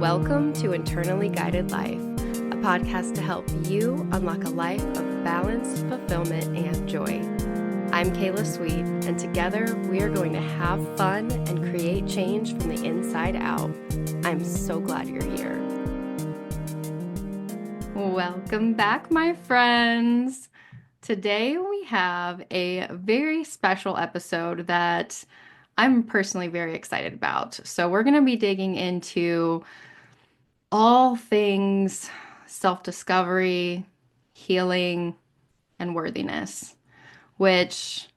Welcome to Internally Guided Life, a podcast to help you unlock a life of balance, fulfillment, and joy. I'm Kayla Sweet, and together we are going to have fun and create change from the inside out. I'm so glad you're here. Welcome back, my friends. Today we have a very special episode that I'm personally very excited about. So we're going to be digging into all things self-discovery, healing, and worthiness, which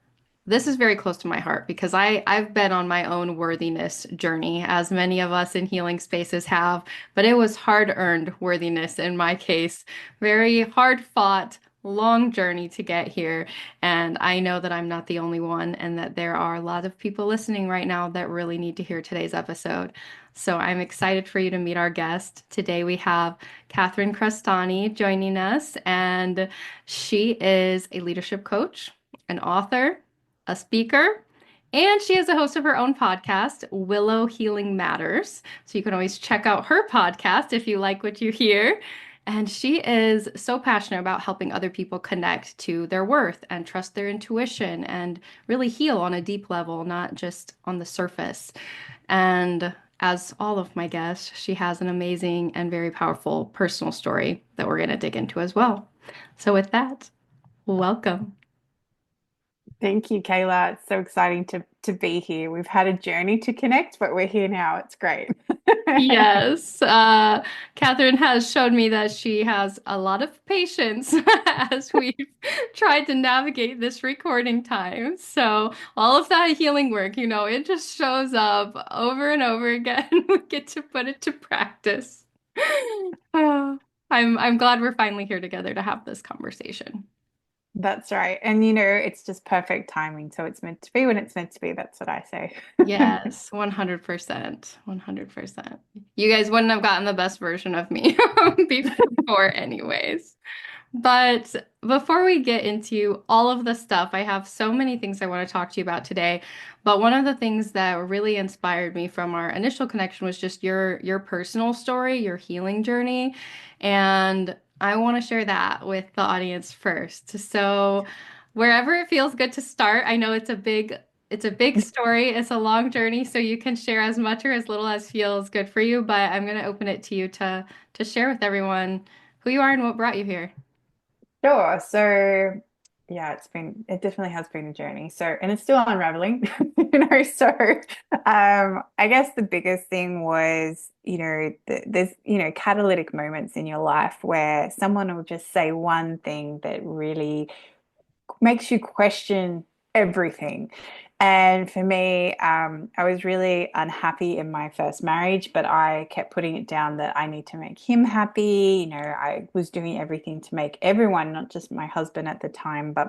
this is very close to my heart because I've been on my own worthiness journey, as many of us in healing spaces have, but it was hard-earned worthiness in my case, very hard-fought, long journey to get here. And I know that I'm not the only one and that there are a lot of people listening right now that really need to hear today's episode. So I'm excited for you to meet our guest. Today we have Catherine Crestani joining us, and she is a leadership coach, an author, a speaker, and she is a host of her own podcast, Willow Healing Matters. So you can always check out her podcast if you like what you hear. And she is so passionate about helping other people connect to their worth and trust their intuition and really heal on a deep level, not just on the surface. And as all of my guests, she has an amazing and very powerful personal story that we're going to dig into as well. So with that, welcome. Thank you, Kayla. It's so exciting to be here. We've had a journey to connect, but we're here now. It's great. Yes, Catherine has shown me that she has a lot of patience as we've tried to navigate this recording time. So all of that healing work, it just shows up over and over again. We get to put it to practice. Oh, I'm glad we're finally here together to have this conversation. That's right. And it's just perfect timing. So it's meant to be when it's meant to be. That's what I say. Yes, 100%. 100%. You guys wouldn't have gotten the best version of me before anyways. But before we get into all of the stuff, I have so many things I want to talk to you about today. But one of the things that really inspired me from our initial connection was just your personal story, your healing journey. And I want to share that with the audience first. So wherever it feels good to start, I know it's a big story. It's a long journey, so you can share as much or as little as feels good for you, but I'm going to open it to you to share with everyone who you are and what brought you here. Sure. So yeah, it definitely has been a journey. So, and it's still unraveling, so I guess the biggest thing was, there's, catalytic moments in your life where someone will just say one thing that really makes you question everything. And for me, I was really unhappy in my first marriage, but I kept putting it down that I need to make him happy. I was doing everything to make everyone, not just my husband at the time, but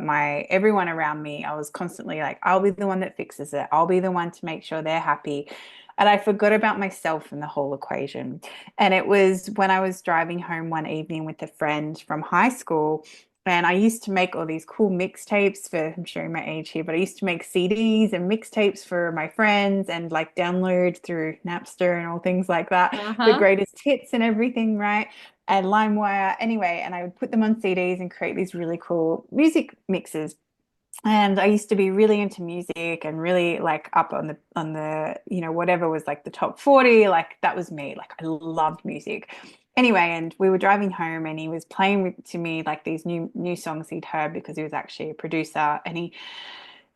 everyone around me. I was constantly like, I'll be the one that fixes it. I'll be the one to make sure they're happy. And I forgot about myself in the whole equation. And it was when I was driving home one evening with a friend from high school. And I used to make all these cool mixtapes I'm showing my age here, but I used to make CDs and mixtapes for my friends and like download through Napster and all things like that, the Uh-huh. greatest hits and everything, right? And LimeWire. Anyway, and I would put them on CDs and create these really cool music mixes. And I used to be really into music and really like up on the whatever was like the top 40, like that was me. Like I loved music. Anyway, and we were driving home and he was playing to me like these new songs he'd heard because he was actually a producer and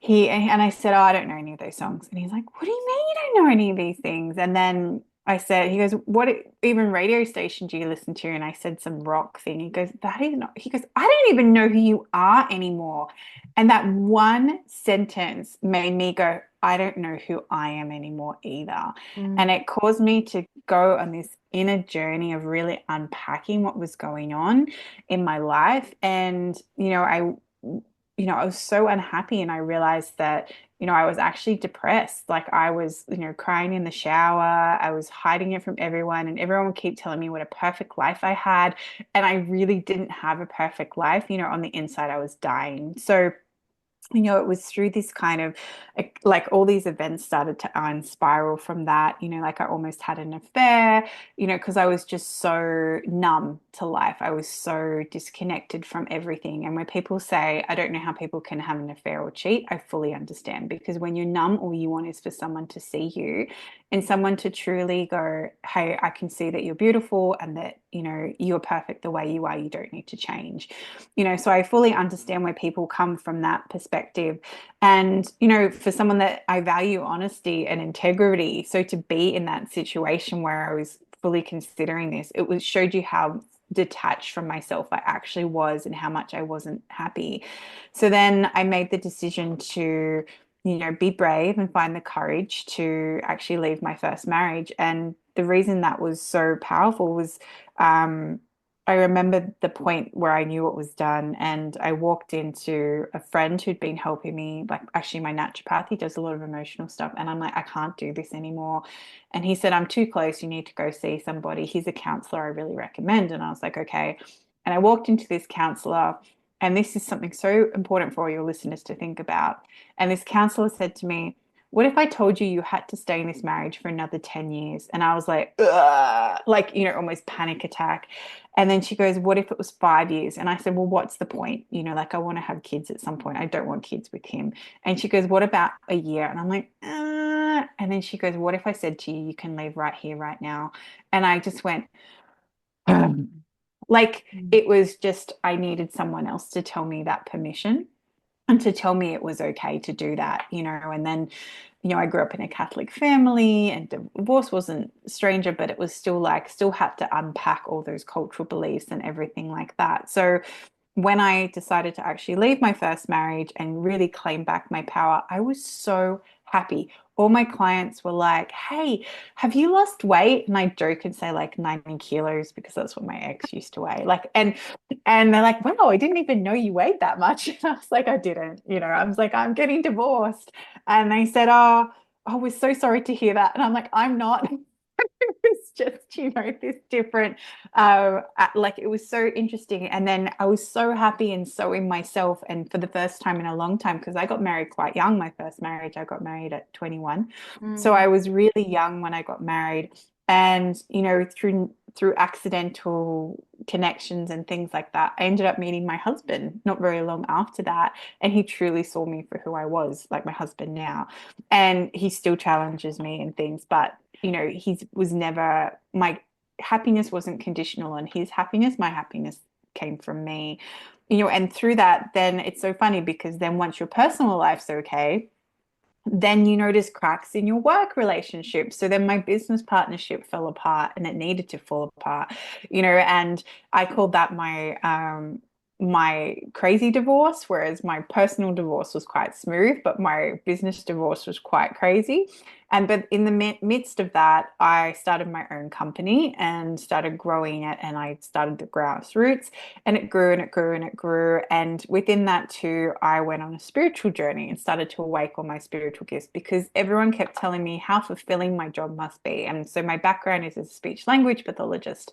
and I said, "Oh, I don't know any of those songs." And he's like, "What do you mean you don't know any of these things?" And then he goes, "What even radio station do you listen to?" And I said some rock thing. He goes, "That is not," he goes, "I don't even know who you are anymore." And that one sentence made me go, "I don't know who I am anymore either." And Mm. it caused me to go on this inner journey of really unpacking what was going on in my life. And, I was so unhappy and I realized that, I was actually depressed. Like I was, crying in the shower. I was hiding it from everyone and everyone would keep telling me what a perfect life I had. And I really didn't have a perfect life. On the inside, I was dying. So it was through this kind of like all these events started to spiral from that, like I almost had an affair, because I was just so numb to life. I was so disconnected from everything. And when people say, I don't know how people can have an affair or cheat, I fully understand, because when you're numb, all you want is for someone to see you and someone to truly go, hey, I can see that you're beautiful and that, you're perfect the way you are. You don't need to change. So I fully understand where people come from that perspective. And, for someone that I value honesty and integrity, so to be in that situation where I was fully considering this, it was showed you how detached from myself I actually was and how much I wasn't happy. So then I made the decision to, be brave and find the courage to actually leave my first marriage. And the reason that was so powerful was um, I remember the point where I knew it was done, and I walked into a friend who'd been helping me, like actually my naturopath. He does a lot of emotional stuff, and I'm like, I can't do this anymore. And he said, I'm too close. You need to go see somebody. He's a counselor I really recommend. And I was like, okay. And I walked into this counselor, and this is something so important for all your listeners to think about. And this counselor said to me, what if I told you you had to stay in this marriage for another 10 years? And I was like, ugh, like, almost panic attack. And then she goes, what if it was 5 years? And I said, well, what's the point? Like I want to have kids at some point. I don't want kids with him. And she goes, what about a year? And I'm like, And then she goes, what if I said to you, you can leave right here, right now? And I just went, like it was just, I needed someone else to tell me that permission and to tell me it was okay to do that, and then, I grew up in a Catholic family and divorce wasn't a stranger, but it was still like, still had to unpack all those cultural beliefs and everything like that. So when I decided to actually leave my first marriage and really claim back my power, I was so happy. All my clients were like, hey, have you lost weight? And I joke and say like 90 kilos because that's what my ex used to weigh. Like, and they're like, wow, I didn't even know you weighed that much. And I was like, I didn't, I was like, I'm getting divorced. And they said, oh, we're so sorry to hear that. And I'm like, I'm not. It's just, this different, like it was so interesting. And then I was so happy and so in myself. And for the first time in a long time, because I got married quite young, my first marriage, I got married at 21. So Mm. I was really young when I got married. And, through accidental connections and things like that, I ended up meeting my husband not very long after that. And he truly saw me for who I was, like my husband now. And he still challenges me and things, but he was never, my happiness wasn't conditional on his happiness. My happiness came from me, and through that, then it's so funny because then once your personal life's okay, then you notice cracks in your work relationship. So then my business partnership fell apart and it needed to fall apart, and I called that my crazy divorce, whereas my personal divorce was quite smooth, but my business divorce was quite crazy. And but in the midst of that, I started my own company and started growing it, and I started the grassroots, and it grew and it grew and it grew. And within that too, I went on a spiritual journey and started to awake all my spiritual gifts because everyone kept telling me how fulfilling my job must be. And so my background is as a speech language pathologist.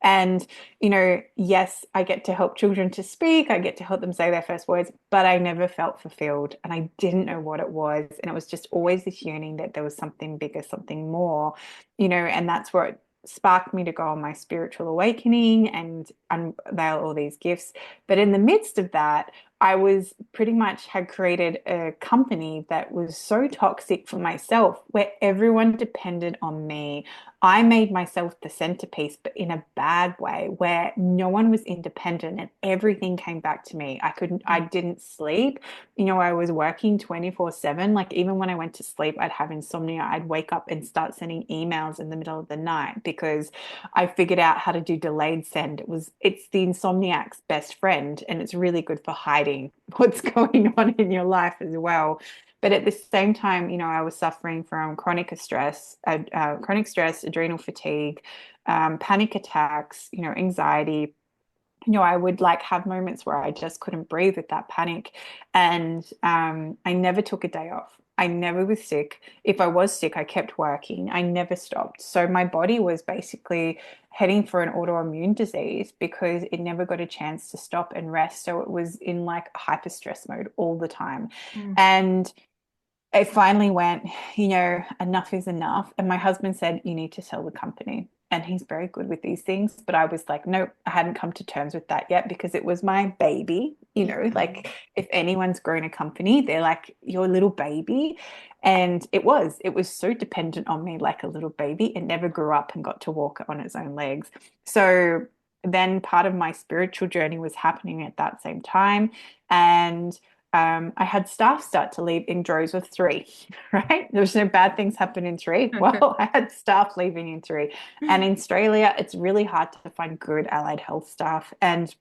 And, yes, I get to help children to speak, I get to help them say their first words, but I never felt fulfilled and I didn't know what it was. And it was just always this yearning that there was something bigger, something more, and that's where it sparked me to go on my spiritual awakening and unveil all these gifts. But in the midst of that, I was pretty much had created a company that was so toxic for myself, where everyone depended on me. I made myself the centerpiece, but in a bad way, where no one was independent and everything came back to me. I didn't sleep. I was working 24/7. Like even when I went to sleep, I'd have insomnia. I'd wake up and start sending emails in the middle of the night because I figured out how to do delayed send. It's the insomniac's best friend, and it's really good for hiding what's going on in your life as well. But at the same time, I was suffering from chronic stress, adrenal fatigue, panic attacks, anxiety. I would like have moments where I just couldn't breathe with that panic. And I never took a day off. I never was sick. If I was sick, I kept working. I never stopped. So my body was basically heading for an autoimmune disease because it never got a chance to stop and rest. So it was in like hyper stress mode all the time. Mm. And it finally went, enough is enough. And my husband said, you need to sell the company. And he's very good with these things. But I was like, nope, I hadn't come to terms with that yet because it was my baby. Yeah. Like if anyone's grown a company, they're like your little baby. And it was so dependent on me like a little baby. It never grew up and got to walk on its own legs. So then part of my spiritual journey was happening at that same time. And I had staff start to leave in droves of three, right? There was no bad things happen in three. Well, I had staff leaving in three. And in Australia, it's really hard to find good allied health staff. And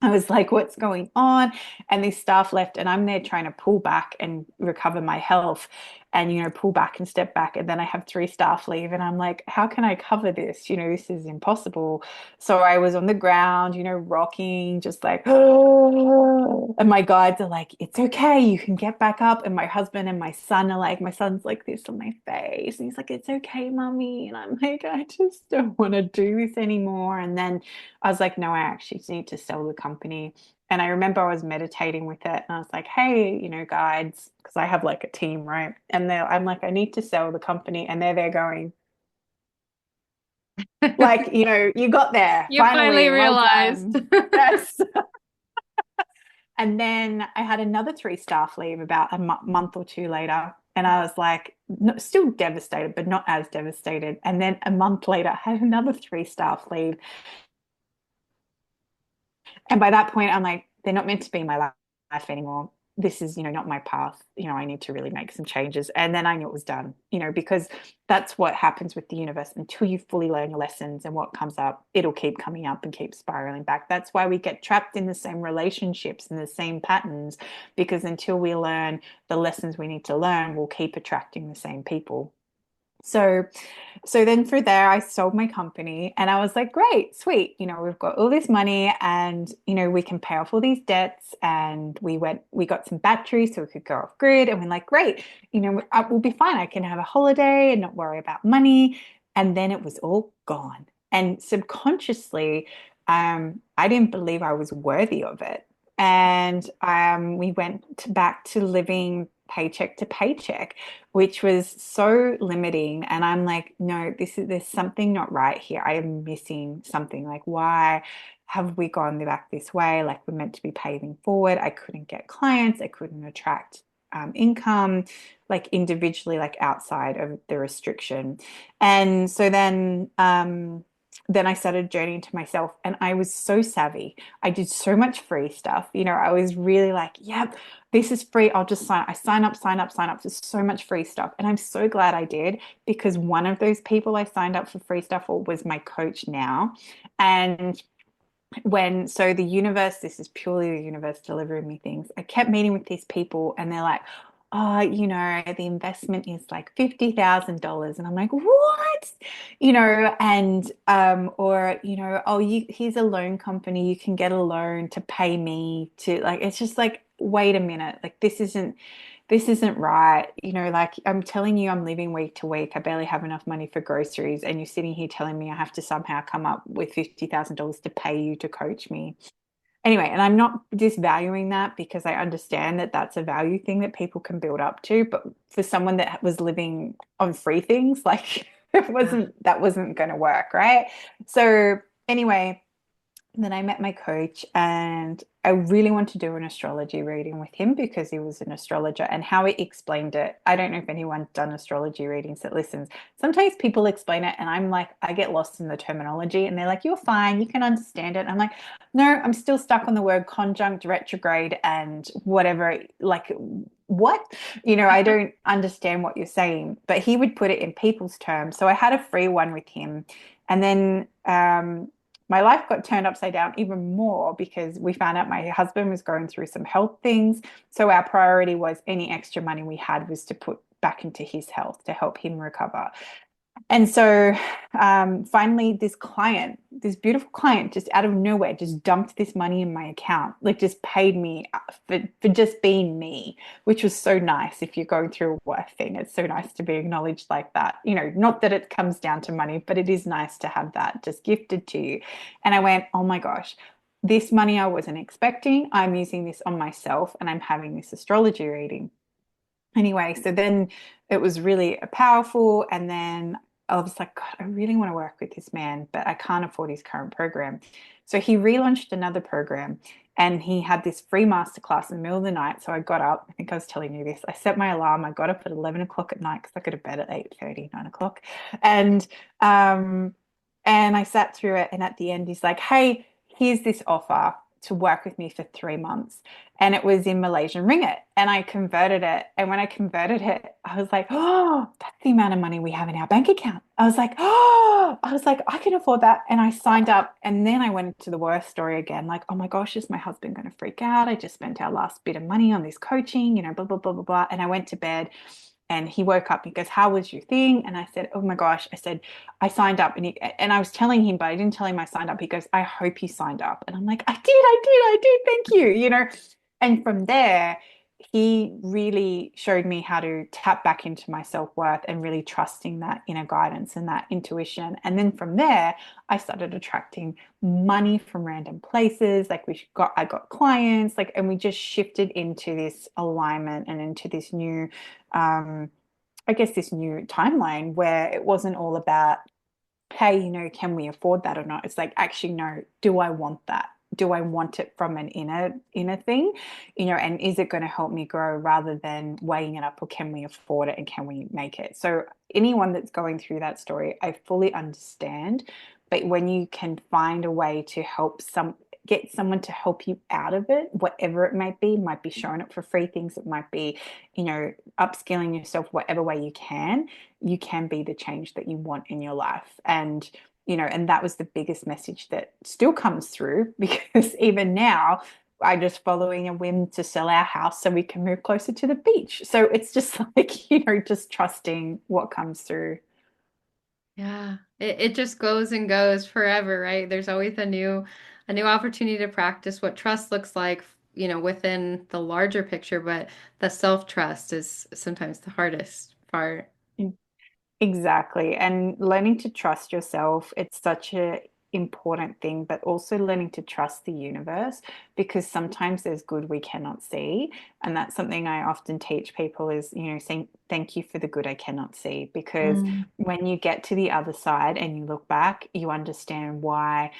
I was like, what's going on? And these staff left, and I'm there trying to pull back and recover my health and, pull back and step back. And then I have three staff leave, and I'm like, how can I cover this? This is impossible. So I was on the ground, rocking, just like, oh. And my guides are like, it's okay, you can get back up. And my husband and my son are like, my son's like this on my face. And he's like, it's okay, mommy. And I'm like, I just don't want to do this anymore. And then I was like, no, I actually need to sell the company. And I remember I was meditating with it and I was like, hey, guides, because I have like a team, right? And I'm like, I need to sell the company. And they're there going, like, you got there You finally finally. Well realized. done. Yes. And then I had another three staff leave about a month or two later. And I was like, no, still devastated, but not as devastated. And then a month later, I had another three staff leave. And by that point, I'm like, they're not meant to be in my life anymore. This is, not my path. I need to really make some changes. And then I knew it was done, because that's what happens with the universe until you fully learn your lessons and what comes up, it'll keep coming up and keep spiraling back. That's why we get trapped in the same relationships and the same patterns, because until we learn the lessons we need to learn, we'll keep attracting the same people. So then through there, I sold my company and I was like, great, sweet. We've got all this money and, we can pay off all these debts. And we got some batteries so we could go off grid. And we're like, great, we'll be fine. I can have a holiday and not worry about money. And then it was all gone. And subconsciously, I didn't believe I was worthy of it. And we went back to living paycheck to paycheck, which was so limiting. And I'm like, no, there's something not right here. I am missing something. Like, why have we gone back this way? Like, we're meant to be paving forward. I couldn't get clients. I couldn't attract income, like individually, like outside of the restriction. And so then I started journeying to myself and I was so savvy. I did so much free stuff. I was really like, yep, this is free. I'll just sign up for so much free stuff. And I'm so glad I did because one of those people I signed up for free stuff for was my coach now. And so the universe, this is purely the universe delivering me things. I kept meeting with these people and they're like, oh, the investment is like $50,000. And I'm like, what? And or, oh, here's a loan company, you can get a loan to pay me to like, it's just like, wait a minute, like this isn't right. Like I'm telling you, I'm living week to week. I barely have enough money for groceries. And you're sitting here telling me I have to somehow come up with $50,000 to pay you to coach me. Anyway, and I'm not disvaluing that because I understand that that's a value thing that people can build up to. But for someone that was living on free things, like that wasn't going to work. Right. So anyway, then I met my coach and I really want to do an astrology reading with him because he was an astrologer and how he explained it. I don't know if anyone's done astrology readings that listens. Sometimes people explain it and I'm like, I get lost in the terminology and they're like, you're fine, you can understand it. And I'm like, no, I'm still stuck on the word conjunct, retrograde, and whatever. Like, what? I don't understand what you're saying, but he would put it in people's terms. So I had a free one with him. And then my life got turned upside down even more because we found out my husband was going through some health things. So our priority was any extra money we had was to put back into his health to help him recover. And so finally, this client, this beautiful client, just out of nowhere, just dumped this money in my account, like just paid me for just being me, which was so nice. If you're going through a work thing, it's so nice to be acknowledged like that. Not that it comes down to money, but it is nice to have that just gifted to you. And I went, oh my gosh, this money I wasn't expecting. I'm using this on myself and I'm having this astrology reading. Anyway, so then it was really powerful. And then I was like, God, I really want to work with this man, but I can't afford his current program. So he relaunched another program and he had this free masterclass in the middle of the night. So I got up, I think I was telling you this. I set my alarm. I got up at 11 o'clock at night because I go to bed at 8:30, 9 o'clock. And um, and I sat through it. And at the end, he's like, hey, here's this offer to work with me for 3 months, and it was in Malaysian ringgit. And I converted it. And when I converted it, I was like, oh, that's the amount of money we have in our bank account. I was like, I can afford that. And I signed up. And then I went into the worst story again, like, oh my gosh, is my husband going to freak out? I just spent our last bit of money on this coaching, blah, blah, blah, blah, blah. And I went to bed. And he woke up. He goes, how was your thing? And I said, oh my gosh. I said, I signed up. And I was telling him, but I didn't tell him I signed up. He goes, I hope you signed up. And I'm like, I did. Thank you. And from there, he really showed me how to tap back into my self-worth and really trusting that inner guidance and that intuition. And then from there, I started attracting money from random places. Like I got clients, like, and we just shifted into this alignment and into this new, um, I guess this new timeline where it wasn't all about, hey, can we afford that or not? It's like, actually, no, do I want that? Do I want it from an inner thing? And is it going to help me grow rather than weighing it up, or can we afford it and can we make it? So anyone that's going through that story, I fully understand. But when you can find a way to get someone to help you out of it, whatever it might be showing up for free things, it might be, upskilling yourself, whatever way you can be the change that you want in your life. And that was the biggest message that still comes through because even now, I'm just following a whim to sell our house so we can move closer to the beach. So it's just like, just trusting what comes through. Yeah, it just goes and goes forever, right? There's always a new opportunity to practice what trust looks like, within the larger picture, but the self-trust is sometimes the hardest part. Exactly. And learning to trust yourself, it's such a important thing, but also learning to trust the universe because sometimes there's good we cannot see. And that's something I often teach people is, saying thank you for the good I cannot see. Because Mm. when you get to the other side and you look back, you understand why.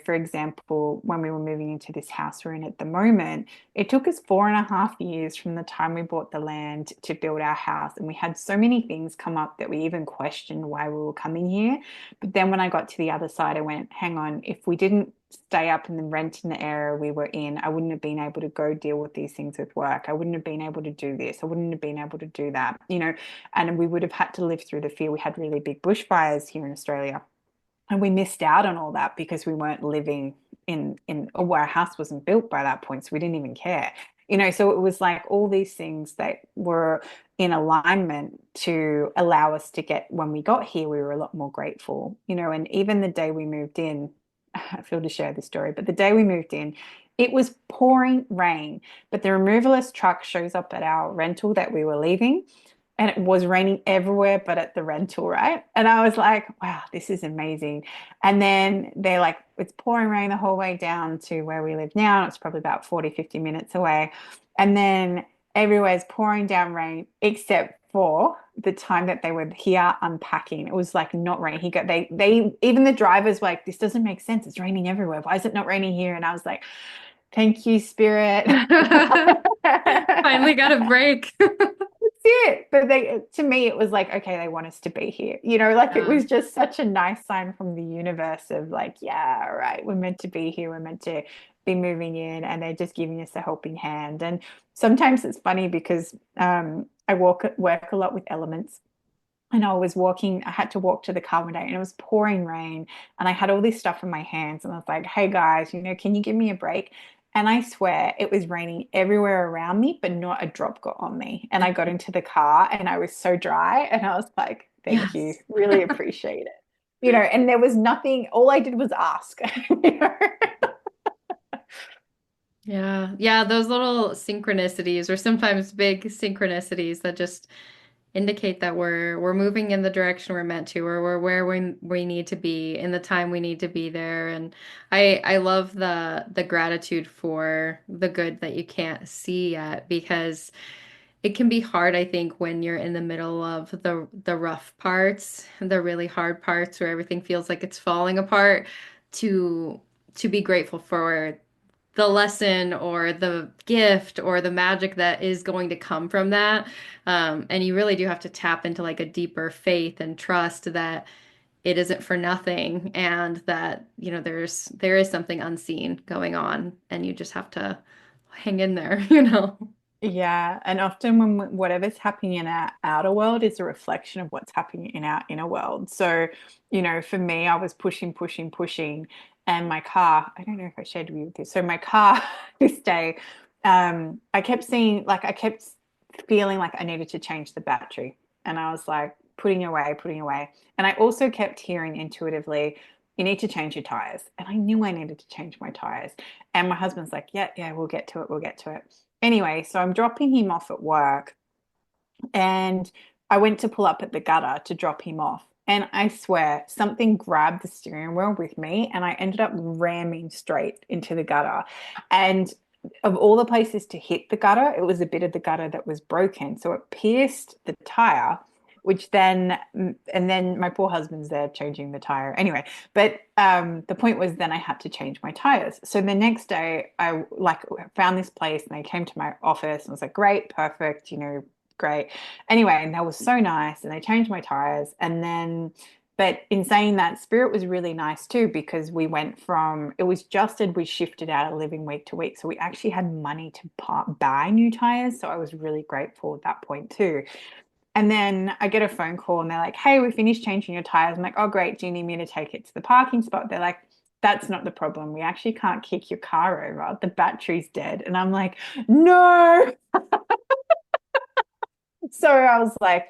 For example, when we were moving into this house we're in at the moment, it took us 4.5 years from the time we bought the land to build our house. And we had so many things come up that we even questioned why we were coming here. But then when I got to the other side, I went, hang on, if we didn't stay up and then rent in the area we were in, I wouldn't have been able to go deal with these things with work. I wouldn't have been able to do this. I wouldn't have been able to do that, and we would have had to live through the fear. We had really big bushfires here in Australia. And we missed out on all that because we weren't living where our house wasn't built by that point. So we didn't even care. So it was like all these things that were in alignment to allow us to get when we got here, we were a lot more grateful, and even the day we moved in, I feel to share this story, but the day we moved in, it was pouring rain, but the removalist truck shows up at our rental that we were leaving and it was raining everywhere but at the rental, right? And I was like, wow, this is amazing. And then they're like, it's pouring rain the whole way down to where we live now. And it's probably about 40, 50 minutes away. And then everywhere's pouring down rain except for the time that they were here unpacking. It was like not raining. They even the drivers were like, this doesn't make sense. It's raining everywhere. Why is it not raining here? And I was like, thank you, Spirit. Finally got a break. It. But to me, it was like, okay, they want us to be here. Like it Yeah. was just such a nice sign from the universe of like, yeah, all right, we're meant to be here. We're meant to be moving in, and they're just giving us a helping hand. And sometimes it's funny because I work a lot with elements. And I had to walk to the car one day and it was pouring rain and I had all this stuff in my hands and I was like, hey guys, can you give me a break? And I swear it was raining everywhere around me, but not a drop got on me. And I got into the car and I was so dry and I was like, Thank you. Yes. Really appreciate it. You know, and there was nothing, all I did was ask. You know? Yeah. Yeah, those little synchronicities or sometimes big synchronicities that just indicate that we're moving in the direction we're meant to, or we're where we need to be in the time we need to be there. And I love the gratitude for the good that you can't see yet, because it can be hard, I think, when you're in the middle of the rough parts, the really hard parts where everything feels like it's falling apart, to be grateful for the lesson or the gift or the magic that is going to come from that. And you really do have to tap into like a deeper faith and trust that it isn't for nothing, and that, there is something unseen going on, and you just have to hang in there, you know? Yeah, and often when whatever's happening in our outer world is a reflection of what's happening in our inner world. So, you know, for me, I was pushing, pushing, pushing, and my car, I don't know if I shared with you this. So my car this day, I kept seeing, like, I kept feeling like I needed to change the battery. And I was like, putting away, putting away. And I also kept hearing intuitively, you need to change your tires. And I knew I needed to change my tires. And my husband's like, yeah, yeah, we'll get to it. We'll get to it. Anyway, so I'm dropping him off at work, and I went to pull up at the gutter to drop him off. And I swear something grabbed the steering wheel with me, and I ended up ramming straight into the gutter. And of all the places to hit the gutter, it was a bit of the gutter that was broken. So it pierced the tire, which then, and then my poor husband's there changing the tire. Anyway, but the point was then I had to change my tires. So the next day I like found this place and they came to my office and was like, great, perfect, you know, great. Anyway, and that was so nice. And they changed my tires. And then, but in saying that, Spirit was really nice too, because we went from, it was just as we shifted out of living week to week. So we actually had money to buy new tires. So I was really grateful at that point too. And then I get a phone call and they're like, hey, we finished changing your tires. I'm like, oh, great. Do you need me to take it to the parking spot? They're like, that's not the problem. We actually can't kick your car over. The battery's dead. And I'm like, no. So I was like,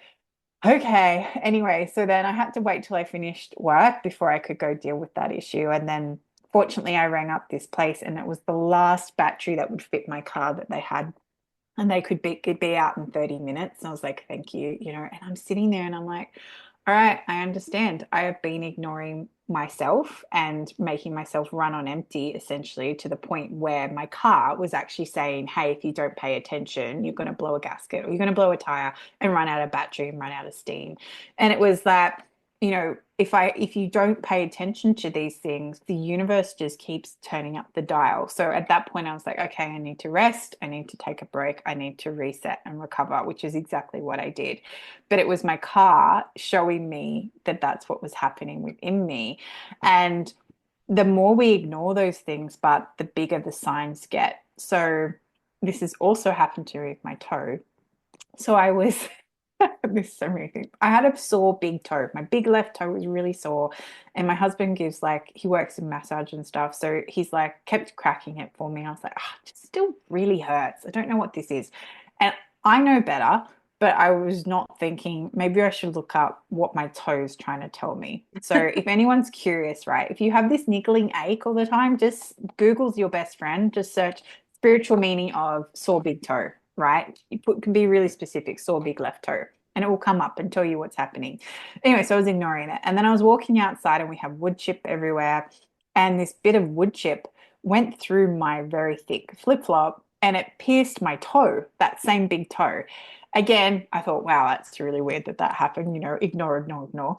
okay. Anyway, so then I had to wait till I finished work before I could go deal with that issue. And then fortunately, I rang up this place and it was the last battery that would fit my car that they had, and they could be out in 30 minutes. And I was like, thank you, you know, and I'm sitting there and I'm like, all right, I understand. I have been ignoring myself and making myself run on empty, essentially, to the point where my car was actually saying, hey, if you don't pay attention, you're going to blow a gasket or you're going to blow a tire and run out of battery and run out of steam. And it was that, you know, if you don't pay attention to these things, the universe just keeps turning up the dial. So at that point I was like, okay, I need to rest, I need to take a break, I need to reset and recover, which is exactly what I did. But it was my car showing me that that's what was happening within me. And the more we ignore those things, but the bigger the signs get. So this has also happened to me with my toe. So I was there's so many things. I had a sore big toe. My big left toe was really sore. And my husband gives like, he works in massage and stuff. So he's like, kept cracking it for me. I was like, oh, it still really hurts. I don't know what this is. And I know better, but I was not thinking maybe I should look up what my toe's trying to tell me. So if anyone's curious, right, if you have this niggling ache all the time, just Google's your best friend. Just search spiritual meaning of sore big toe, right? Can be really specific, sore big left toe, and it will come up and tell you what's happening. Anyway, so I was ignoring it. And then I was walking outside and we have wood chip everywhere. And this bit of wood chip went through my very thick flip flop and it pierced my toe, that same big toe. Again, I thought, wow, that's really weird that that happened. You know, ignore, ignore, ignore.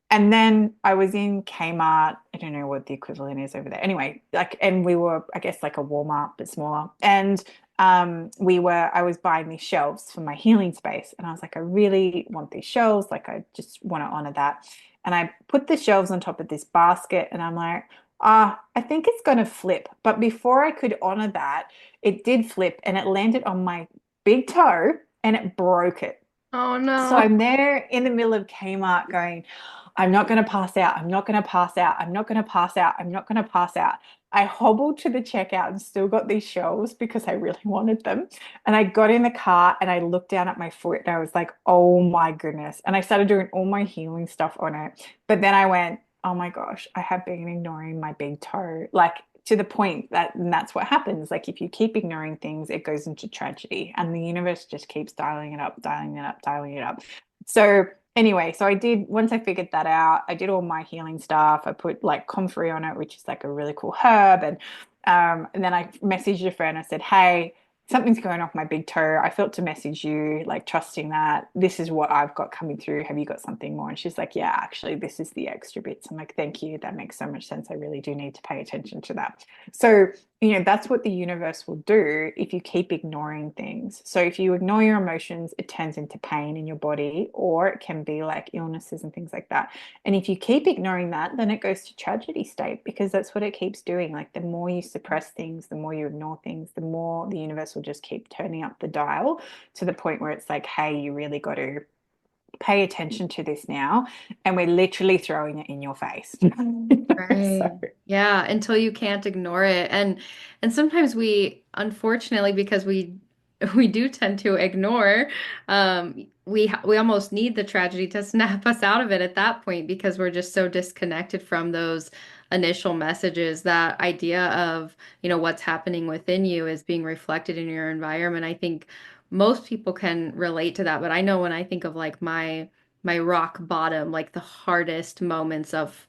And then I was in Kmart. I don't know what the equivalent is over there. Anyway, like, and we were, I guess, like a Walmart, but smaller. And I was buying these shelves for my healing space. And I was like, I really want these shelves. Like, I just want to honor that. And I put the shelves on top of this basket and I'm like, I think it's going to flip. But before I could honor that, it did flip and it landed on my big toe and it broke it. Oh So no. I'm there in the middle of Kmart going, I'm not going to pass out. I'm not going to pass out. I'm not going to pass out. I'm not going to pass out. I hobbled to the checkout and still got these shells because I really wanted them. And I got in the car and I looked down at my foot and I was like, oh my goodness. And I started doing all my healing stuff on it. But then I went, oh my gosh, I have been ignoring my big toe. Like, to the point that, and that's what happens. Like, if you keep ignoring things, it goes into tragedy, and the universe just keeps dialing it up, dialing it up, dialing it up. So, anyway, so I did, once I figured that out, I did all my healing stuff. I put like comfrey on it, which is like a really cool herb. And then I messaged a friend. I said, hey, something's going off my big toe. I felt to message you, like trusting that this is what I've got coming through. Have you got something more? And she's like, yeah, actually, this is the extra bits. I'm like, thank you. That makes so much sense. I really do need to pay attention to that. So, that's what the universe will do if you keep ignoring things. So if you ignore your emotions, it turns into pain in your body, or it can be like illnesses and things like that. And if you keep ignoring that, then it goes to tragedy state, because that's what it keeps doing. Like, the more you suppress things, the more you ignore things, the more the universe will just keep turning up the dial to the point where it's like, hey, you really got to pay attention to this now. And we're literally throwing it in your face. So, Right. Yeah, until you can't ignore it. And sometimes we, unfortunately, because we do tend to ignore, we almost need the tragedy to snap us out of it at that point because we're just so disconnected from those initial messages. That idea of, what's happening within you is being reflected in your environment. I think most people can relate to that, but I know when I think of like my rock bottom, like the hardest moments of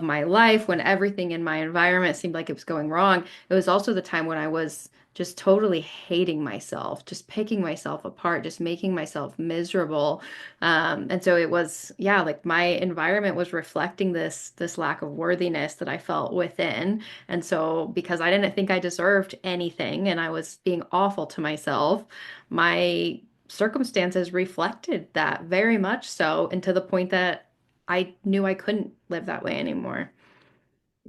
my life when everything in my environment seemed like it was going wrong. It was also the time when I was just totally hating myself, just picking myself apart, just making myself miserable. And so it was, yeah, like my environment was reflecting this lack of worthiness that I felt within. And so because I didn't think I deserved anything and I was being awful to myself, my circumstances reflected that very much so, and to the point that I knew I couldn't live that way anymore.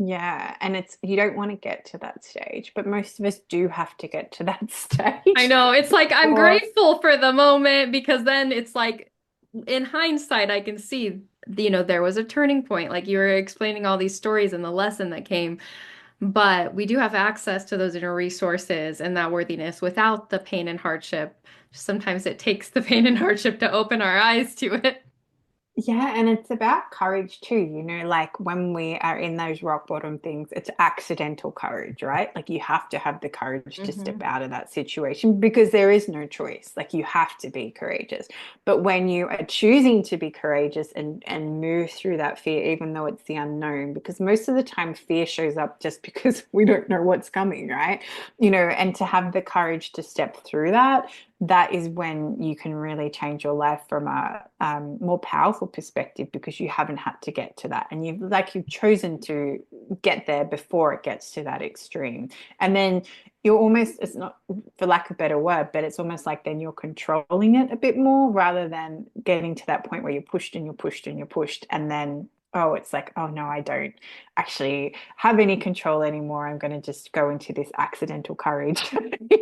yeah, and it's, you don't want to get to that stage, but most of us do have to get to that I stage. know. It's like I'm Or grateful for the moment because then it's like in hindsight, I can see, there was a turning point. Like you were explaining all these stories and the lesson that came, but we do have access to those inner resources and that worthiness without the pain and hardship. Sometimes it takes the pain and hardship to open our eyes to it. yeah, and it's about courage too, like when we are in those rock bottom things, it's accidental courage, right? Like, you have to have the courage to step Hmm. out of that situation because there is no choice. Like, you have to be courageous. But when you are choosing to be courageous and move through that fear, even though it's the unknown, because most of the time fear shows up just because we don't know what's coming, right? And to have the courage to step through that, that is when you can really change your life from a more powerful perspective, because you haven't had to get to that, and you've chosen to get there before it gets to that extreme. And then you're almost, it's not, for lack of a better word, but it's almost like then you're controlling it a bit more, rather than getting to that point where you're pushed and you're pushed and you're pushed, and then oh, it's like, oh no, I don't actually have any control anymore. I'm going to just go into this accidental courage,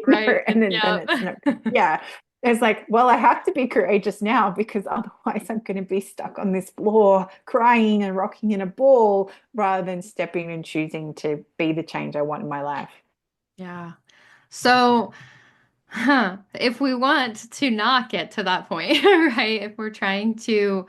Right. and then Yeah. it's not, yeah. It's like, well, I have to be courageous now because otherwise I'm going to be stuck on this floor crying and rocking in a ball, rather than stepping and choosing to be the change I want in my life. Yeah. So, if we want to not get to that point, right? If we're trying to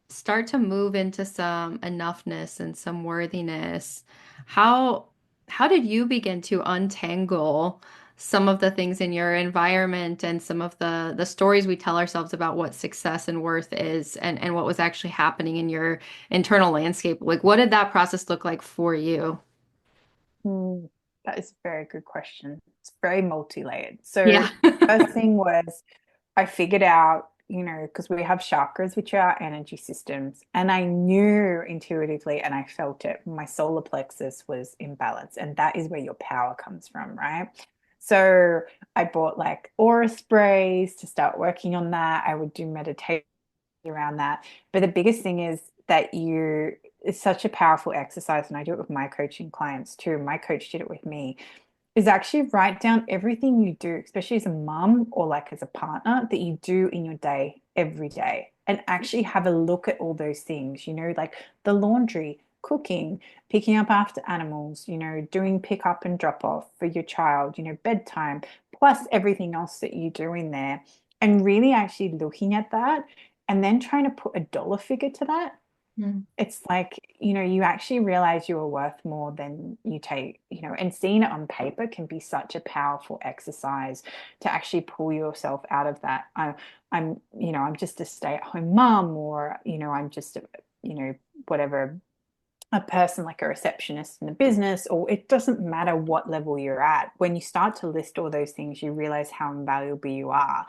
start to move into some enoughness and some worthiness, how how did you begin to untangle some of the things in your environment and some of the stories we tell ourselves about what success and worth is and what was actually happening in your internal landscape? Like, what did that process look like for you? Hmm, that is a very good question. It's very multi-layered. So Yeah. first thing was, I figured out, because we have chakras, which are our energy systems, and I knew intuitively and I felt it. My solar plexus was imbalanced, and that is where your power comes from, right? So I bought like aura sprays to start working on that. I would do meditation around that. But the biggest thing is that it's such a powerful exercise, and I do it with my coaching clients too. My coach did it with me, is actually write down everything you do, especially as a mum or like as a partner, that you do in your day every day. and actually have a look at all those things, like the laundry, cooking, picking up after animals, doing pick up and drop off for your child, bedtime, plus everything else that you do in there, and really actually looking at that and then trying to put a dollar figure to that. Mm. It's like, you actually realize you are worth more than you take, and seeing it on paper can be such a powerful exercise to actually pull yourself out of that. I'm just a stay-at-home mom, or, I'm just, whatever, a person like a receptionist in the business, or it doesn't matter what level you're at. When you start to list all those things, you realize how invaluable you are.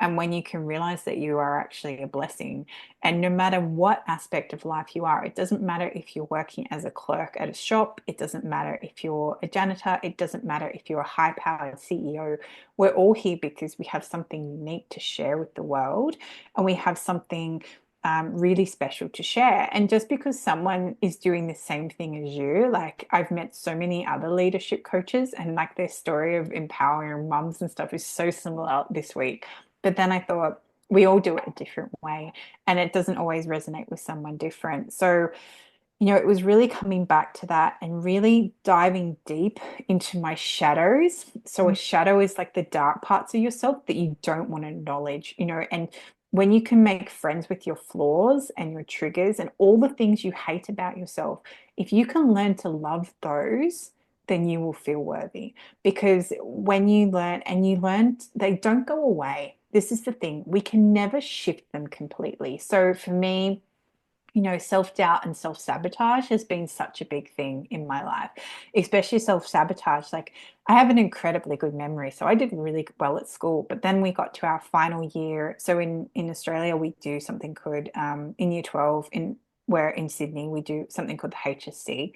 And when you can realize that you are actually a blessing, and no matter what aspect of life you are, it doesn't matter if you're working as a clerk at a shop, it doesn't matter if you're a janitor, it doesn't matter if you're a high powered CEO. We're all here because we have something unique to share with the world, and we have something really special to share. And just because someone is doing the same thing as you, like I've met so many other leadership coaches, and like their story of empowering mums and stuff is so similar this week. But then I thought we all do it a different way, and it doesn't always resonate with someone different. So it was really coming back to that and really diving deep into my shadows. So a shadow is like the dark parts of yourself that you don't want to acknowledge, and when you can make friends with your flaws and your triggers and all the things you hate about yourself, if you can learn to love those, then you will feel worthy. Because when you learn, they don't go away. This is the thing. We can never shift them completely. So for me, self-doubt and self-sabotage has been such a big thing in my life, especially self-sabotage. Like I have an incredibly good memory, so I did really well at school, but then we got to our final year. So in Australia, we do something called in year 12 where in Sydney we do something called the HSC.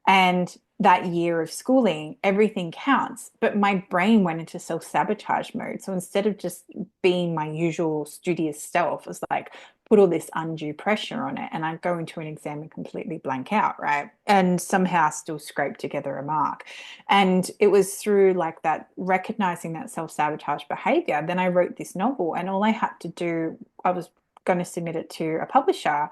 And that year of schooling, everything counts. But my brain went into self sabotage mode. So instead of just being my usual studious self, it was like, put all this undue pressure on it. And I'd go into an exam and completely blank out, right? And somehow still scrape together a mark. And it was through like that, recognizing that self sabotage behavior. Then I wrote this novel, and all I had to do, I was going to submit it to a publisher.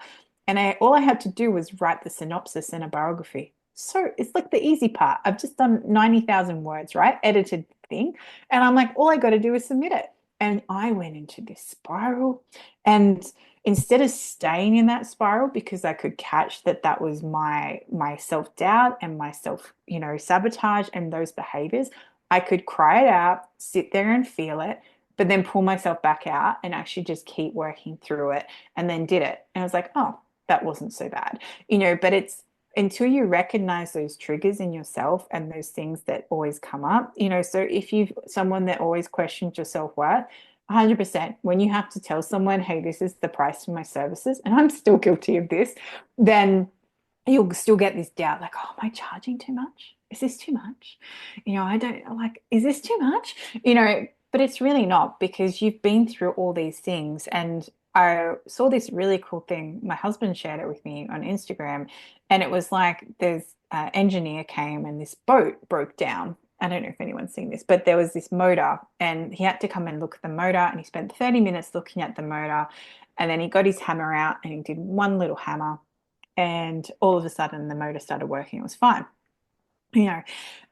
And all I had to do was write the synopsis and a biography. So it's like the easy part. I've just done 90,000 words, right? Edited thing. And I'm like, all I got to do is submit it. And I went into this spiral. And instead of staying in that spiral, because I could catch that that was my self-doubt and my self, sabotage and those behaviors, I could cry it out, sit there and feel it, but then pull myself back out and actually just keep working through it, and then did it. And I was like, oh, that wasn't so bad, but it's until you recognize those triggers in yourself and those things that always come up, so if you've someone that always questions your self-worth, 100%, when you have to tell someone, hey, this is the price for my services, and I'm still guilty of this, then you'll still get this doubt like, oh, am I charging too much? Is this too much? I don't like, is this too much? But it's really not, because you've been through all these things. And I saw this really cool thing. My husband shared it with me on Instagram, and it was like there's an engineer came and this boat broke down. I don't know if anyone's seen this, but there was this motor, and he had to come and look at the motor, and he spent 30 minutes looking at the motor, and then he got his hammer out and he did one little hammer, and all of a sudden the motor started working. It was fine, you know.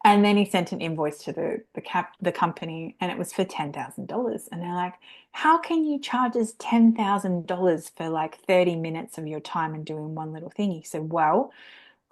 And then he sent an invoice to the company, and it was for $10,000. And they're like, "How can you charge us $10,000 for like 30 minutes of your time and doing one little thing?" He said, "Well,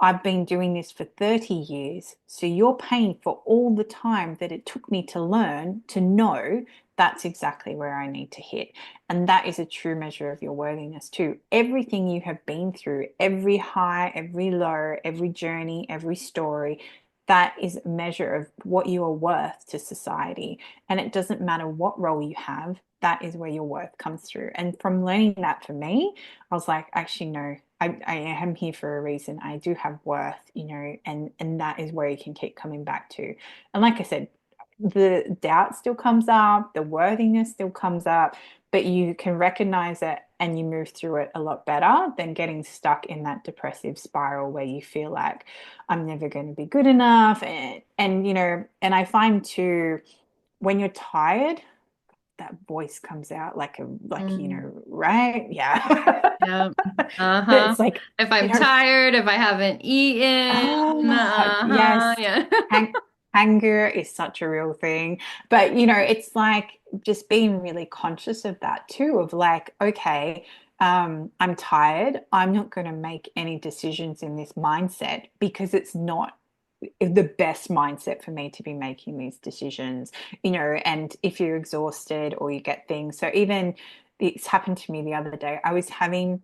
I've been doing this for 30 years. So you're paying for all the time that it took me to learn to know that's exactly where I need to hit." And that is a true measure of your worthiness too. Everything you have been through, every high, every low, every journey, every story, that is a measure of what you are worth to society. And it doesn't matter what role you have, that is where your worth comes through. And from learning that for me, I was like, actually, no, I am here for a reason. I do have worth, and that is where you can keep coming back to. And like I said, the doubt still comes up, the worthiness still comes up, but you can recognize it and you move through it a lot better than getting stuck in that depressive spiral where you feel like I'm never going to be good enough. And I find too, when you're tired, that voice comes out like Mm. right? Yeah. Yeah. Uh-huh. It's like, If you I'm know, tired, if I haven't eaten, oh, uh-huh. yes. Yeah. Hang Anger is such a real thing. But, it's like just being really conscious of that too, of like, okay, I'm tired. I'm not going to make any decisions in this mindset because it's not the best mindset for me to be making these decisions, and if you're exhausted or you get things. So even it's happened to me the other day. I was having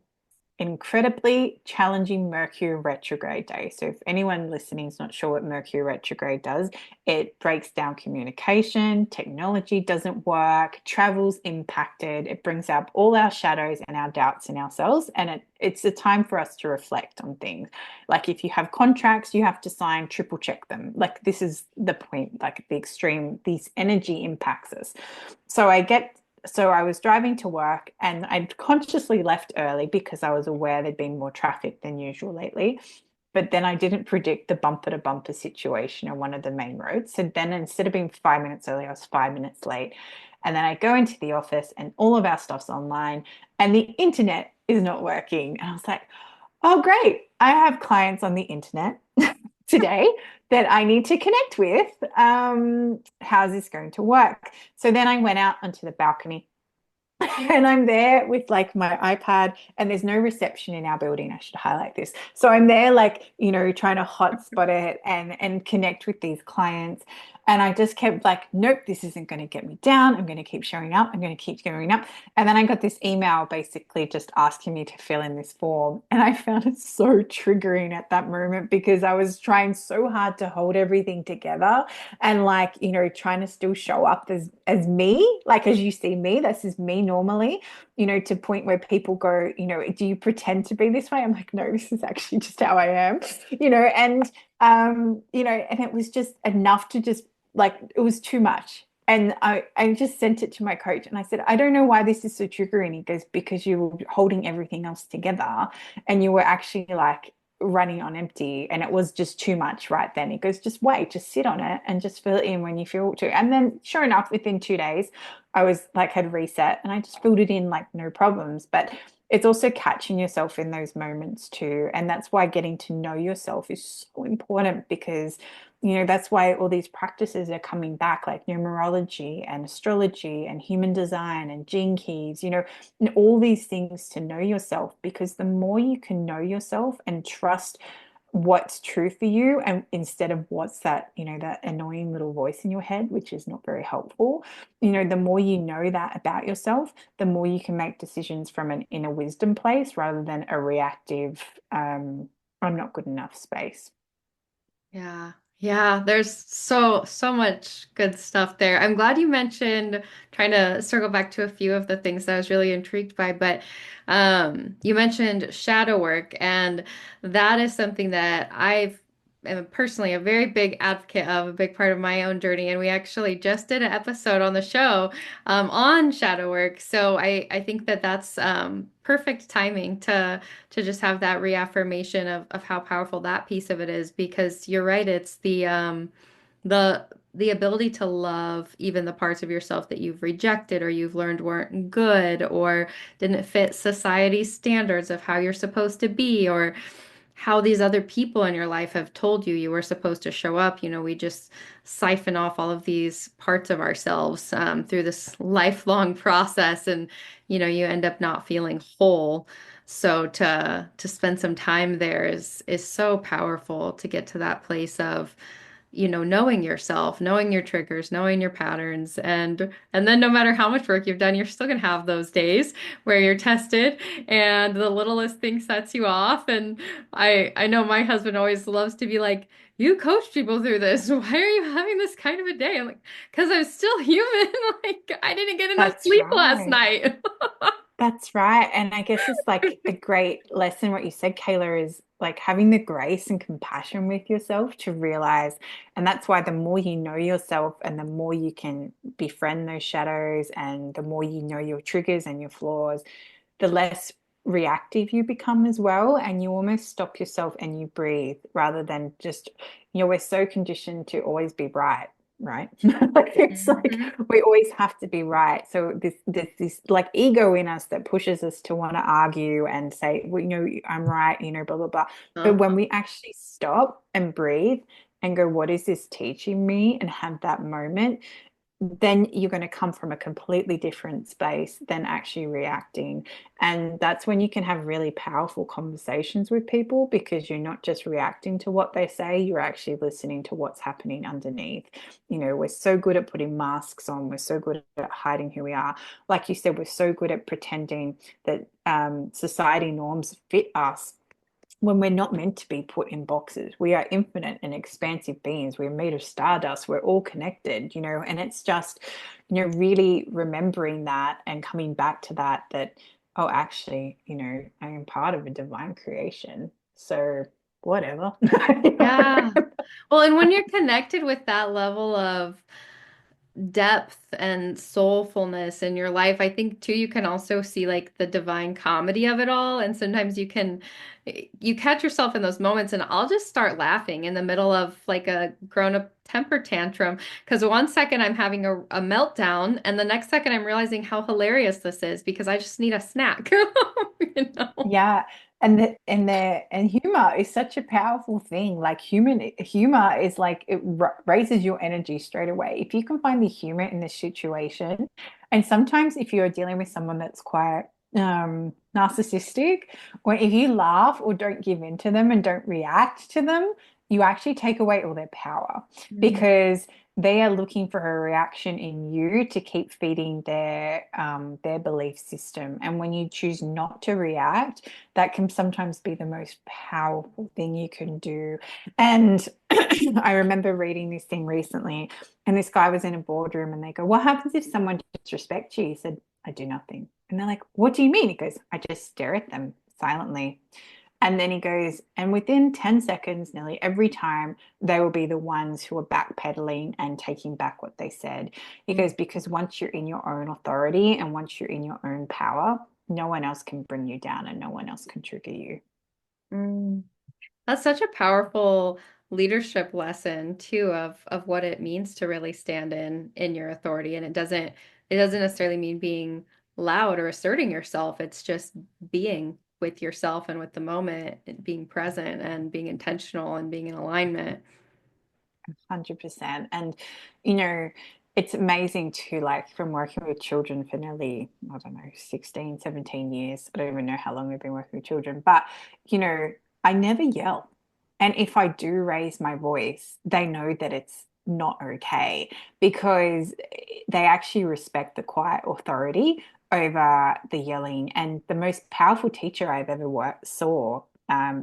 incredibly challenging Mercury retrograde day. So, if anyone listening is not sure what Mercury retrograde does, it breaks down communication, technology doesn't work, travel's impacted, it brings up all our shadows and our doubts in ourselves. And it's a time for us to reflect on things. Like if you have contracts, you have to sign, triple check them. Like, this is the point, like the extreme, these energy impacts us. So I was driving to work and I'd consciously left early because I was aware there'd been more traffic than usual lately. But then I didn't predict the bumper to bumper situation on one of the main roads. So then instead of being 5 minutes early, I was 5 minutes late. And then I go into the office and all of our stuff's online and the internet is not working. And I was like, oh, great. I have clients on the internet today that I need to connect with. How's this going to work? So then I went out onto the balcony and I'm there with like my iPad, and there's no reception in our building. I should highlight this. So I'm there, like, trying to hotspot it and connect with these clients. And I just kept like, nope, this isn't going to get me down. I'm going to keep showing up. I'm going to keep showing up. And then I got this email basically just asking me to fill in this form. And I found it so triggering at that moment because I was trying so hard to hold everything together and like, trying to still show up as me, like as you see me, this is me normally, to point where people go, do you pretend to be this way? I'm like, no, this is actually just how I am, and it was just enough to just like, it was too much. And I just sent it to my coach and I said, I don't know why this is so triggering. He goes, because you were holding everything else together and you were actually like running on empty, and it was just too much right then. He goes, just wait, just sit on it and just fill it in when you feel to. And then sure enough, within 2 days, I was like, had reset and I just filled it in like no problems. But it's also catching yourself in those moments too. And that's why getting to know yourself is so important, because that's why all these practices are coming back, like numerology and astrology and human design and gene keys, and all these things to know yourself, because the more you can know yourself and trust what's true for you, and instead of what's that, that annoying little voice in your head, which is not very helpful, the more you know that about yourself, the more you can make decisions from an inner wisdom place rather than a reactive, I'm not good enough space. Yeah. Yeah, there's so much good stuff there. I'm glad you mentioned trying to circle back to a few of the things that I was really intrigued by, but you mentioned shadow work, and that is something that I've am personally a very big advocate of, a big part of my own journey. And we actually just did an episode on the show on shadow work. So I think that that's perfect timing to just have that reaffirmation of how powerful that piece of it is, because you're right, it's the the ability to love even the parts of yourself that you've rejected or you've learned weren't good or didn't fit society's standards of how you're supposed to be, or how these other people in your life have told you you were supposed to show up. We just siphon off all of these parts of ourselves through this lifelong process, and you end up not feeling whole. So to spend some time there is so powerful, to get to that place of knowing yourself, knowing your triggers, knowing your patterns, and then no matter how much work you've done, you're still gonna have those days where you're tested and the littlest thing sets you off. And I know my husband always loves to be like, "You coach people through this. Why are you having this kind of a day?" I'm like, "Because I'm still human. Like I didn't get enough That's sleep last right. night." That's right. And I guess it's like a great lesson. What you said, Kayla, is like having the grace and compassion with yourself to realize. And that's why the more you know yourself and the more you can befriend those shadows and the more you know your triggers and your flaws, the less reactive you become as well. And you almost stop yourself and you breathe rather than just, we're so conditioned to always be right. right? Like it's like Hmm. we always have to be right. So this like ego in us that pushes us to want to argue and say, well, I'm right, blah blah blah. But when Uh-huh. we actually stop and breathe and go, what is this teaching me? And have that moment, then you're going to come from a completely different space than actually reacting. And that's when you can have really powerful conversations with people because you're not just reacting to what they say, you're actually listening to what's happening underneath. We're so good at putting masks on, we're so good at hiding who we are. Like you said, we're so good at pretending that society norms fit us when we're not meant to be put in boxes. We are infinite and expansive beings. We're made of stardust. We're all connected, and it's just, really remembering that and coming back to that, oh, actually, I am part of a divine creation. So whatever. Yeah. Well, and when you're connected with that level of depth and soulfulness in your life, I think too, you can also see like the divine comedy of it all. And sometimes you catch yourself in those moments, and I'll just start laughing in the middle of like a grown-up temper tantrum. Because one second I'm having a meltdown, and the next second I'm realizing how hilarious this is because I just need a snack. You know? Yeah, and humor is such a powerful thing. Like human humor is like it raises your energy straight away. If you can find the humor in the situation, and sometimes if you're dealing with someone that's quite narcissistic, or if you laugh or don't give in to them and don't react to them, you actually take away all their power Mm. because they are looking for a reaction in you to keep feeding their belief system. And when you choose not to react, that can sometimes be the most powerful thing you can do. And I remember reading this thing recently, and this guy was in a boardroom, and they go, "What happens if someone disrespects you?" He said, "I do nothing." And they're like, "What do you mean?" He goes, "I just stare at them silently." And then he goes, and within 10 seconds, nearly every time, they will be the ones who are backpedaling and taking back what they said. He Mm. goes, because once you're in your own authority and once you're in your own power, no one else can bring you down and no one else can trigger you. Mm. That's such a powerful leadership lesson too of what it means to really stand in your authority. And it doesn't necessarily mean being loud or asserting yourself. It's just being with yourself and with the moment, and being present and being intentional and being in alignment. 100%. And, you know, it's amazing too, like from working with children for nearly, I don't know, 16, 17 years. I don't even know how long we've been working with children, but, I never yell. And if I do raise my voice, they know that it's not okay because they actually respect the quiet authority over the yelling. And the most powerful teacher I've ever saw,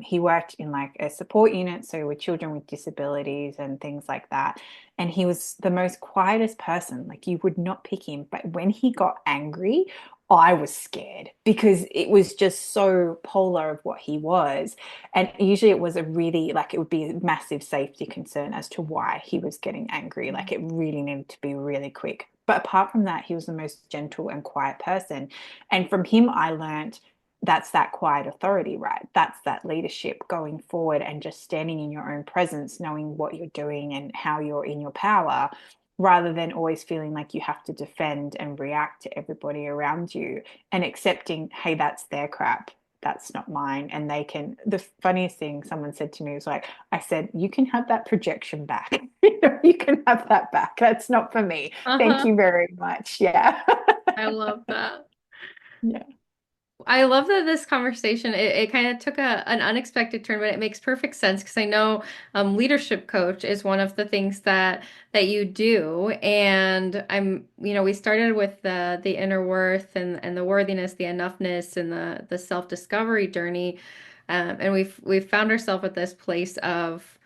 he worked in like a support unit, so with children with disabilities and things like that. And he was the most quietest person. Like you would not pick him. But when he got angry, I was scared because it was just so polar of what he was. And usually it was a really, like, it would be a massive safety concern as to why he was getting angry. Like it really needed to be really quick. But apart from that, he was the most gentle and quiet person. And from him, I learned that's that quiet authority, right? That's that leadership going forward and just standing in your own presence, knowing what you're doing and how you're in your power, rather than always feeling like you have to defend and react to everybody around you and accepting, hey, that's their crap. That's not mine. And they can, the funniest thing someone said to me was like, I said, you can have that projection back. You can have that back. That's not for me. Thank Uh-huh. you very much. Yeah. I love that. Yeah. I love that this conversation it kind of took an unexpected turn, but it makes perfect sense because I know leadership coach is one of the things that you do, and we started with the inner worth and the worthiness, the enoughness, and the self-discovery journey, and we've found ourselves at this place of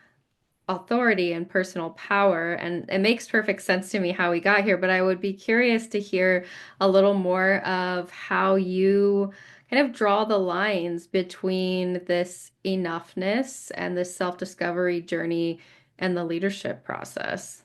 authority and personal power. And it makes perfect sense to me how we got here, but I would be curious to hear a little more of how you kind of draw the lines between this enoughness and this self-discovery journey and the leadership process.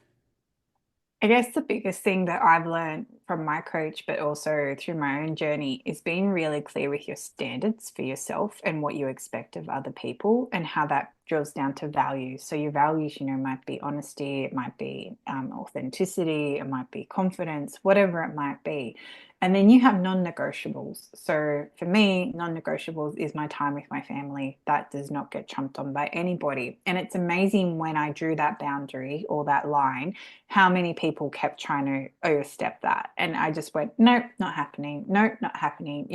I guess the biggest thing that I've learned from my coach, but also through my own journey, is being really clear with your standards for yourself and what you expect of other people, and how that drills down to values. So your values, might be honesty, it might be authenticity, it might be confidence, whatever it might be. And then you have non-negotiables. So for me, non-negotiables is my time with my family. That does not get trumped on by anybody. And it's amazing when I drew that boundary or that line, how many people kept trying to overstep that. And I just went, nope, not happening. Nope, not happening,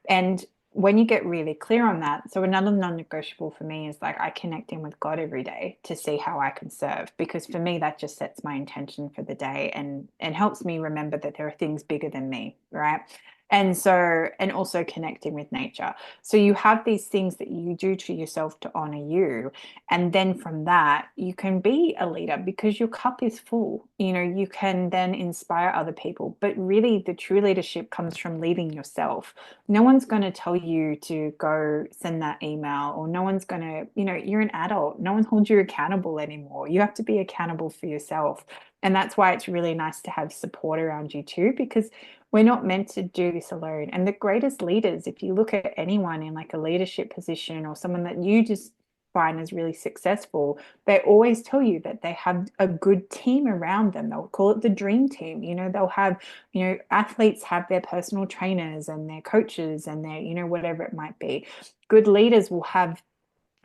And when you get really clear on that, so another non-negotiable for me is like I connect in with God every day to see how I can serve, because for me that just sets my intention for the day and helps me remember that there are things bigger than me, right? And so, and also connecting with nature. So you have these things that you do to yourself to honor you. And then from that, you can be a leader because your cup is full. You can then inspire other people. But really, the true leadership comes from leading yourself. No one's going to tell you to go send that email, or no one's going to, you're an adult. No one holds you accountable anymore. You have to be accountable for yourself. And that's why it's really nice to have support around you too, because we're not meant to do this alone. And the greatest leaders, if you look at anyone in like a leadership position or someone that you just find is really successful, they always tell you that they have a good team around them. They'll call it the dream team. They'll have, athletes have their personal trainers and their coaches and their, whatever it might be. Good leaders will have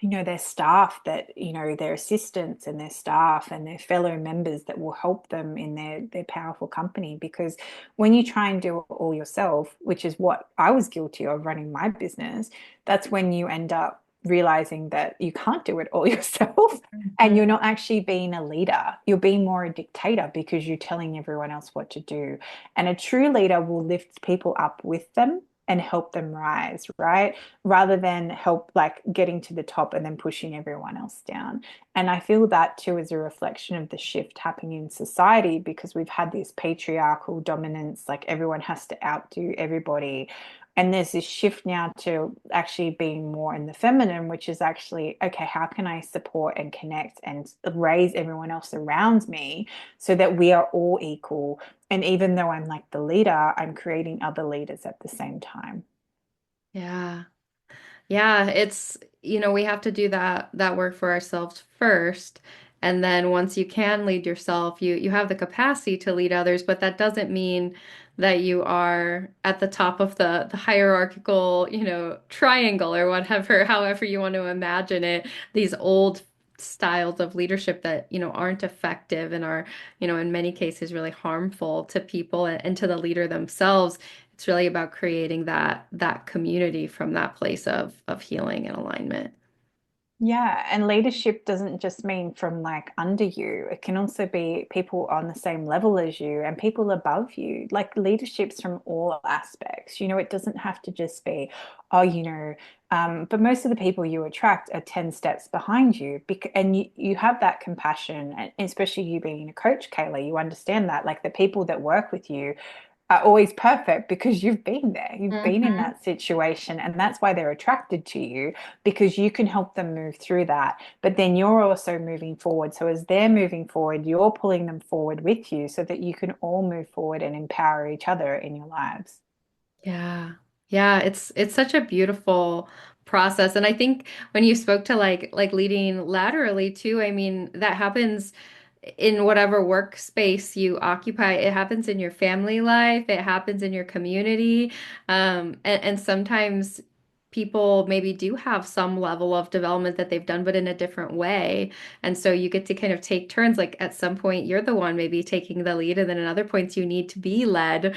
their staff that, their assistants and their staff and their fellow members that will help them in their powerful company. Because when you try and do it all yourself, which is what I was guilty of running my business, that's when you end up realizing that you can't do it all yourself and you're not actually being a leader. You're being more a dictator because you're telling everyone else what to do. And a true leader will lift people up with them and help them rise, right? Rather than help like getting to the top and then pushing everyone else down. And I feel that too is a reflection of the shift happening in society, because we've had this patriarchal dominance, like everyone has to outdo everybody. And there's this shift now to actually being more in the feminine, which is actually, okay, how can I support and connect and raise everyone else around me so that we are all equal? And even though I'm like the leader, I'm creating other leaders at the same time. Yeah. Yeah, it's, we have to do that work for ourselves first. And then once you can lead yourself, you have the capacity to lead others, but that doesn't mean that you are at the top of the hierarchical, triangle or whatever, however you want to imagine it. These old styles of leadership that, aren't effective and are, in many cases really harmful to people and to the leader themselves. It's really about creating that community from that place of healing and alignment. Yeah, and leadership doesn't just mean from like under you. It can also be people on the same level as you and people above you. Like leadership's from all aspects. It doesn't have to just be, oh, but most of the people you attract are 10 steps behind you. And you have that compassion, and especially you being a coach, Kayla, you understand that. Like the people that work with you are always perfect because you've been there, you've been in Mhm. that situation, and that's why they're attracted to you, because you can help them move through that. But then you're also moving forward. So as they're moving forward, you're pulling them forward with you so that you can all move forward and empower each other in your lives. Yeah. Yeah, it's such a beautiful process. And I think when you spoke to like leading laterally too, I mean, that happens in whatever workspace you occupy. It happens in your family life, it happens in your community. And sometimes people maybe do have some level of development that they've done, but in a different way. And so you get to kind of take turns. Like at some point, you're the one maybe taking the lead, and then at other points, you need to be led,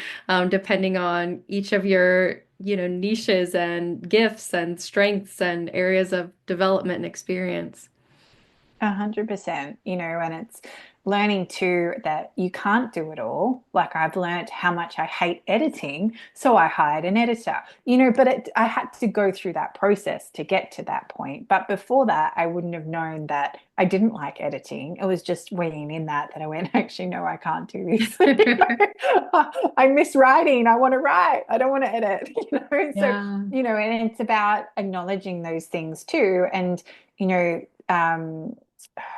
depending on each of your, niches and gifts and strengths and areas of development and experience. 100%, and it's learning too that you can't do it all. Like I've learned how much I hate editing, so I hired an editor, but I had to go through that process to get to that point. But before that, I wouldn't have known that I didn't like editing. It was just weighing in that I went, actually, no, I can't do this. I miss writing. I want to write. I don't want to edit, So, Yeah. and it's about acknowledging those things too. And, you know,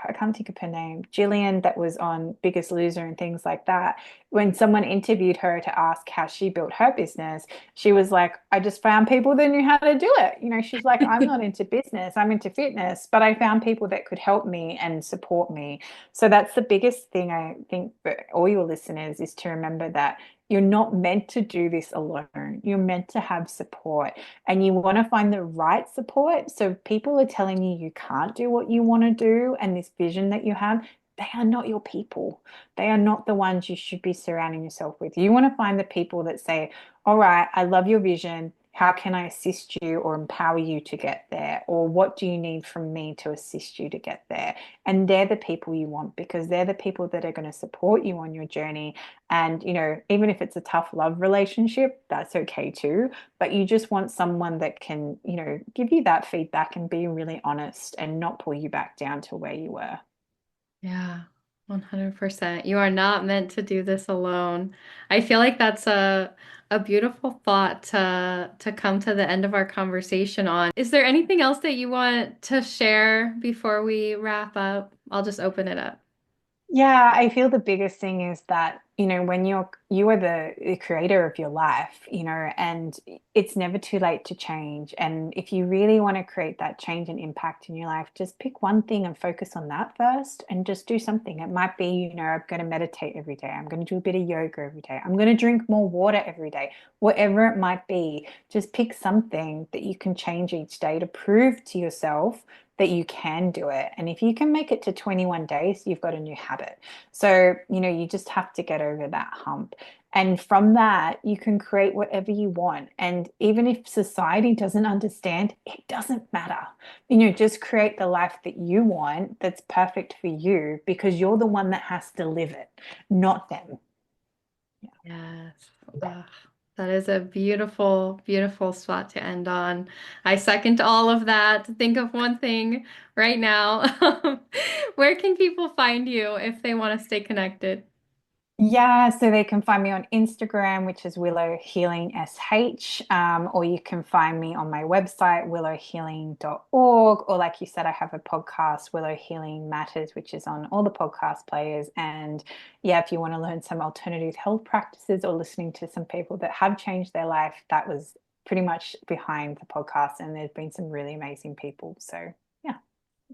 I can't think of her name, Gillian, that was on Biggest Loser and things like that. When someone interviewed her to ask how she built her business, she was like, I just found people that knew how to do it. She's like, I'm not into business, I'm into fitness, but I found people that could help me and support me. So that's the biggest thing I think for all your listeners is to remember that you're not meant to do this alone. You're meant to have support and you want to find the right support. So if people are telling you you can't do what you want to do and this vision that you have, they are not your people. They are not the ones you should be surrounding yourself with. You want to find the people that say, all right, I love your vision. How can I assist you or empower you to get there? Or what do you need from me to assist you to get there? And they're the people you want because they're the people that are going to support you on your journey. And, even if it's a tough love relationship, that's okay too. But you just want someone that can, give you that feedback and be really honest and not pull you back down to where you were. Yeah, 100%. You are not meant to do this alone. I feel like that's a beautiful thought to come to the end of our conversation on. Is there anything else that you want to share before we wrap up? I'll just open it up. Yeah, I feel the biggest thing is that, when you are the creator of your life, and it's never too late to change. And if you really want to create that change and impact in your life, just pick one thing and focus on that first and just do something. It might be, I'm going to meditate every day. I'm going to do a bit of yoga every day. I'm going to drink more water every day. Whatever it might be, just pick something that you can change each day to prove to yourself that you can do it. And if you can make it to 21 days, you've got a new habit. So, you just have to get over that hump. And from that, you can create whatever you want. And even if society doesn't understand, it doesn't matter. Just create the life that you want that's perfect for you because you're the one that has to live it, not them. Yes. Ugh, that is a beautiful, beautiful spot to end on. I second all of that. Think of one thing right now. Where can people find you if they want to stay connected? Yeah, so they can find me on Instagram, which is Willow Healing SH, or you can find me on my website, willowhealing.org, or like you said, I have a podcast, Willow Healing Matters, which is on all the podcast players. And yeah, if you want to learn some alternative health practices or listening to some people that have changed their life, that was pretty much behind the podcast. And there's been some really amazing people. So yeah.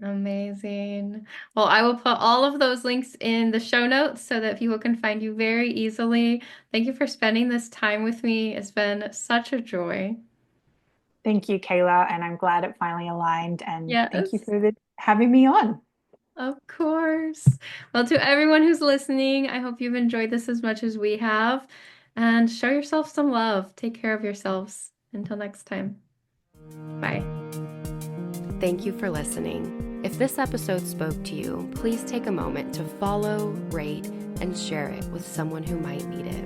Amazing. Well, I will put all of those links in the show notes so that people can find you very easily. Thank you for spending this time with me. It's been such a joy. Thank you, Kayla. And I'm glad it finally aligned. And thank you Yes, for having me on. of course. Well, to everyone who's listening, I hope you've enjoyed this as much as we have. And show yourself some love. Take care of yourselves. Until next time. Bye. Thank you for listening. If this episode spoke to you, please take a moment to follow, rate, and share it with someone who might need it.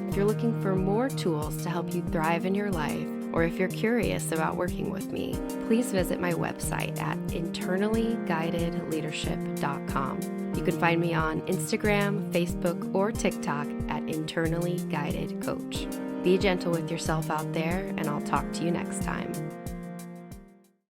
If you're looking for more tools to help you thrive in your life, or if you're curious about working with me, please visit my website at internallyguidedleadership.com. You can find me on Instagram, Facebook, or TikTok at Internally Guided Coach. Be gentle with yourself out there, and I'll talk to you next time.